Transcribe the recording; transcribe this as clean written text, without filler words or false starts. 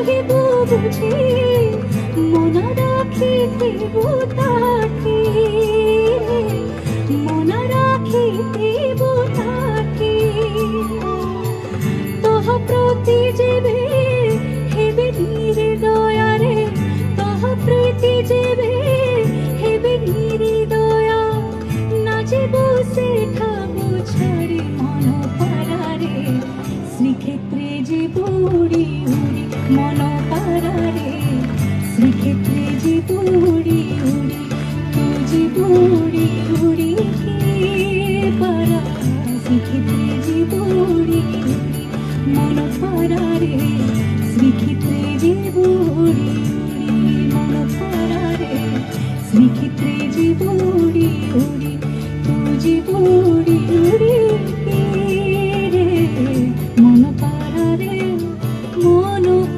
রহিব বুঝি মন রাখিথিব তাকে মন রাখিথিব তাকে তহ প্রতি যেবে হেবে নির্দয়ারে তহ প্রতি যেবে হেবে নির্দয়া না যাব সেঠাবু ছাড়ি মন পারারে শ্রীক্ষেত্রে যাব উড়ি উড়ি মন পারারে শ্রীক্ষেত্রে যাব উড়ি উড়ি তু যাব উড়ি উড়ি পারা শ্রীক্ষেত্রে যাব উড়ি উড়ি মন পারারে শ্রীক্ষেত্রে যাব উড়ি উড়ি মন পারারে শ্রীক্ষেত্রে যাব উড়ি উড়ি তু যাব